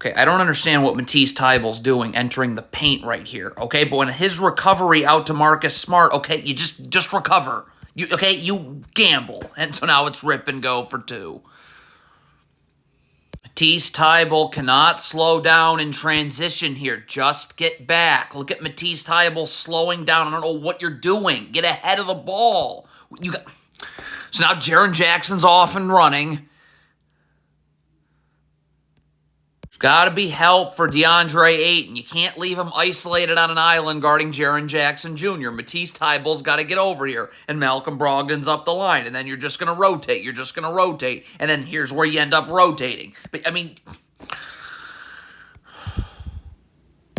Okay, I don't understand what Matisse Thybulle's doing entering the paint right here, okay? But when his recovery out to Marcus Smart, okay, you just recover. You gamble. And so now it's rip and go for 2. Matisse Thybulle cannot slow down in transition here. Just get back. Look at Matisse Thybulle slowing down. I don't know what you're doing. Get ahead of the ball. So now Jaren Jackson's off and running. Got to be help for DeAndre Ayton. You can't leave him isolated on an island guarding Jaren Jackson Jr. Matisse Thybulle's got to get over here, and Malcolm Brogdon's up the line, and then you're just going to rotate. You're just going to rotate, and then here's where you end up rotating. But, I mean,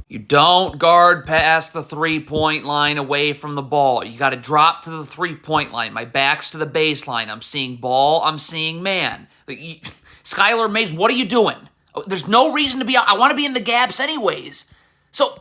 you don't guard past the three-point line away from the ball. You got to drop to the three-point line. My back's to the baseline. I'm seeing ball. I'm seeing man. Skylar Mays, what are you doing? There's no reason to be out. I want to be in the gaps anyways. So,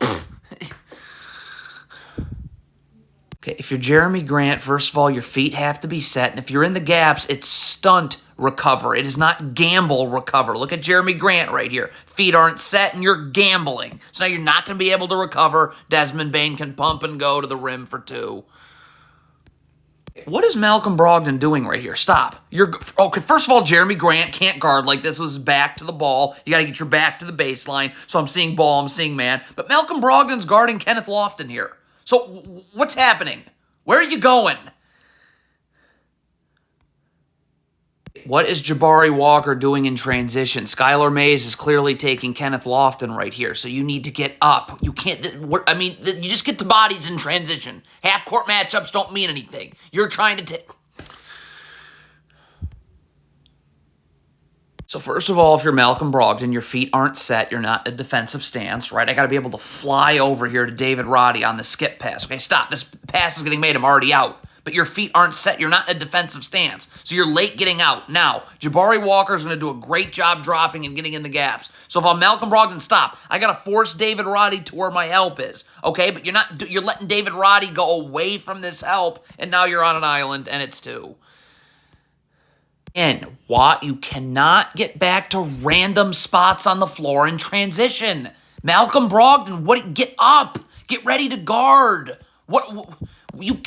okay, if you're Jeremy Grant, first of all, your feet have to be set. And if you're in the gaps, it's stunt recover. It is not gamble recover. Look at Jeremy Grant right here. Feet aren't set and you're gambling. So now you're not going to be able to recover. Desmond Bane can pump and go to the rim for 2. What is Malcolm Brogdon doing right here? Stop. Okay, first of all, Jeremy Grant can't guard like this with his back to the ball. You got to get your back to the baseline. So I'm seeing ball, I'm seeing man. But Malcolm Brogdon's guarding Kenneth Lofton here. So what's happening? Where are you going? What is Jabari Walker doing in transition? Skylar Mays is clearly taking Kenneth Lofton right here, so you need to get up. You can't, you just get to bodies in transition. Half-court matchups don't mean anything. You're trying to take... So first of all, if you're Malcolm Brogdon, your feet aren't set, you're not in a defensive stance, right? I got to be able to fly over here to David Roddy on the skip pass. Okay, stop. This pass is getting made. I'm already out. But your feet aren't set. You're not in a defensive stance. So you're late getting out. Now, Jabari Walker is going to do a great job dropping and getting in the gaps. So if I'm Malcolm Brogdon, stop. I got to force David Roddy to where my help is. Okay? But you're letting David Roddy go away from this help, and now you're on an island, and it's 2. And what? You cannot get back to random spots on the floor in transition. Malcolm Brogdon, get up. Get ready to guard. You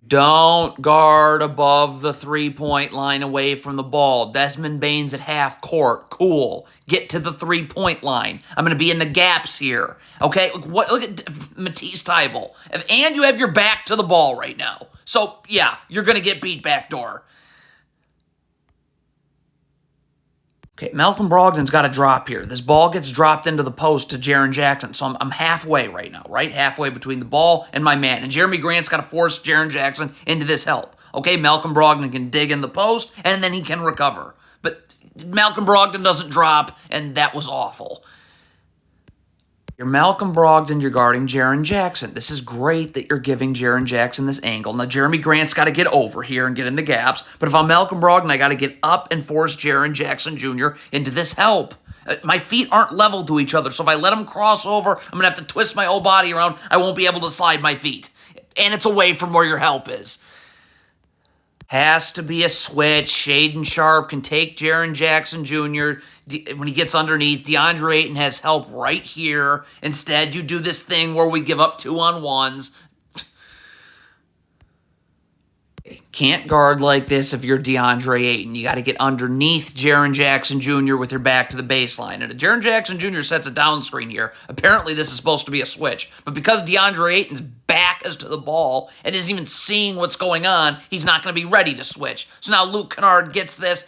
don't guard above the three-point line away from the ball. Desmond Bane's at half court. Cool. Get to the three-point line. I'm going to be in the gaps here. Okay? Look at Matisse Thybulle. And you have your back to the ball right now. So, yeah, you're going to get beat backdoor. Okay, Malcolm Brogdon's got to drop here. This ball gets dropped into the post to Jaren Jackson. So I'm halfway right now, right? Halfway between the ball and my man. And Jeremy Grant's got to force Jaren Jackson into this help. Okay, Malcolm Brogdon can dig in the post, and then he can recover. But Malcolm Brogdon doesn't drop, and that was awful. You're Malcolm Brogdon, you're guarding Jaren Jackson. This is great that you're giving Jaren Jackson this angle. Now, Jeremy Grant's got to get over here and get in the gaps. But if I'm Malcolm Brogdon, I got to get up and force Jaren Jackson Jr. into this help. My feet aren't level to each other, so if I let him cross over, I'm going to have to twist my whole body around. I won't be able to slide my feet. And it's away from where your help is. Has to be a switch. Shaedon Sharpe can take Jaren Jackson Jr. When he gets underneath. DeAndre Ayton has help right here. Instead, you do this thing where we give up 2-on-1s. Can't guard like this if you're DeAndre Ayton. You got to get underneath Jaren Jackson Jr. with your back to the baseline. And if Jaren Jackson Jr. sets a down screen here, apparently this is supposed to be a switch. But because DeAndre Ayton's back is to the ball and isn't even seeing what's going on, he's not going to be ready to switch. So now Luke Kennard gets this.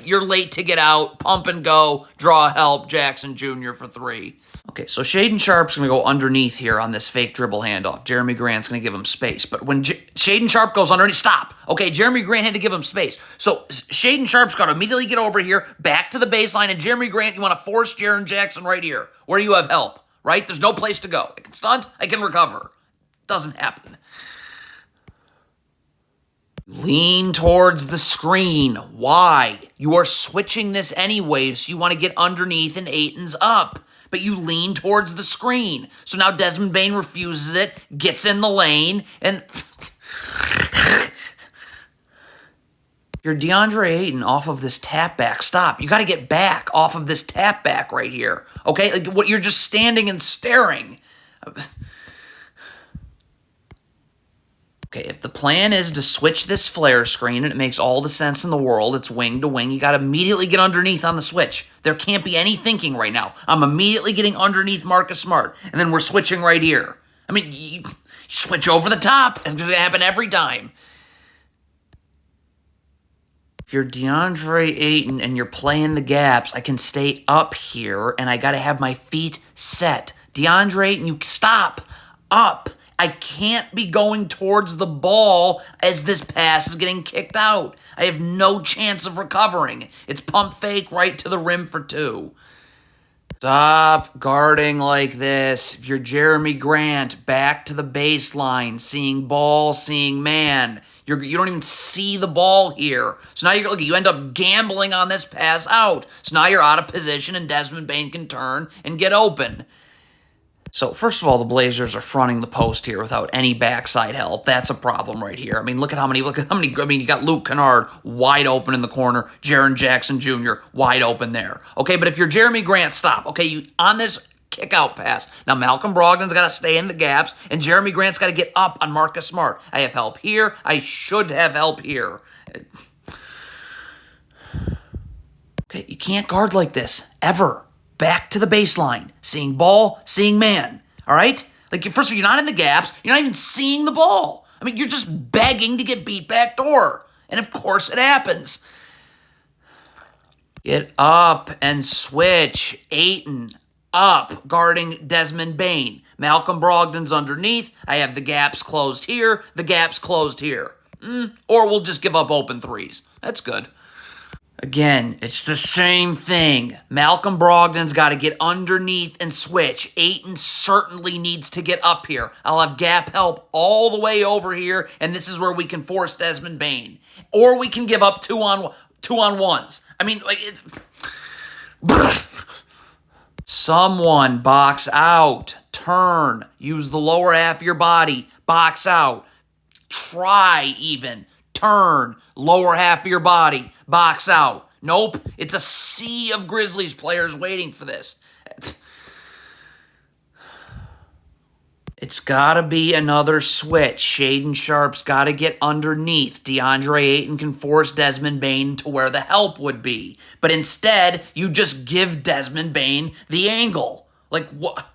You're late to get out. Pump and go. Draw help. Jackson Jr. for 3. Okay, so Shaedon Sharpe's going to go underneath here on this fake dribble handoff. Jeremy Grant's going to give him space. But when Shaedon Sharpe goes underneath, stop. Okay, Jeremy Grant had to give him space. So Shaedon Sharpe's got to immediately get over here, back to the baseline, and Jeremy Grant, you want to force Jaren Jackson right here, where you have help, right? There's no place to go. I can stunt, I can recover. Doesn't happen. Lean towards the screen. Why? You are switching this anyway, so you want to get underneath and Ayton's up. But you lean towards the screen. So now Desmond Bane refuses it, gets in the lane, and... You're DeAndre Ayton off of this tap back. Stop. You got to get back off of this tap back right here. Okay? Like, what, you're just standing and staring. Okay, if the plan is to switch this flare screen, and it makes all the sense in the world, it's wing to wing, you got to immediately get underneath on the switch. There can't be any thinking right now. I'm immediately getting underneath Marcus Smart, and then we're switching right here. I mean, you switch over the top. It's going to happen every time. If you're DeAndre Ayton and you're playing the gaps, I can stay up here, and I got to have my feet set. DeAndre Ayton, you stop. Up. I can't be going towards the ball as this pass is getting kicked out. I have no chance of recovering. It's pump fake right to the rim for 2. Stop guarding like this. If you're Jeremy Grant, back to the baseline, seeing ball, seeing man. You don't even see the ball here. So now you end up gambling on this pass out. So now you're out of position and Desmond Bane can turn and get open. So, first of all, the Blazers are fronting the post here without any backside help. That's a problem right here. I mean, look at how many, I mean, you got Luke Kennard wide open in the corner, Jaren Jackson Jr. wide open there. Okay, but if you're Jeremy Grant, stop. Okay, you on this kick out pass. Now, Malcolm Brogdon's got to stay in the gaps, and Jeremy Grant's got to get up on Marcus Smart. I have help here. I should have help here. Okay, you can't guard like this, ever. Back to the baseline. Seeing ball, seeing man. All right? Like, first of all, you're not in the gaps. You're not even seeing the ball. I mean, you're just begging to get beat back door. And, of course, it happens. Get up and switch. Ayton up, guarding Desmond Bane. Malcolm Brogdon's underneath. I have the gaps closed here. The gaps closed here. Or we'll just give up open threes. That's good. Again, it's the same thing. Malcolm Brogdon's got to get underneath and switch. Ayton certainly needs to get up here. I'll have gap help all the way over here, and this is where we can force Desmond Bane. Or we can give up two on ones. I mean, like, someone box out, turn, use the lower half of your body, box out, try even, turn, lower half of your body, box out. Nope, it's a sea of Grizzlies players waiting for this. It's got to be another switch. Shaedon Sharpe's got to get underneath. DeAndre Ayton can force Desmond Bane to where the help would be. But instead, you just give Desmond Bane the angle. Like, what?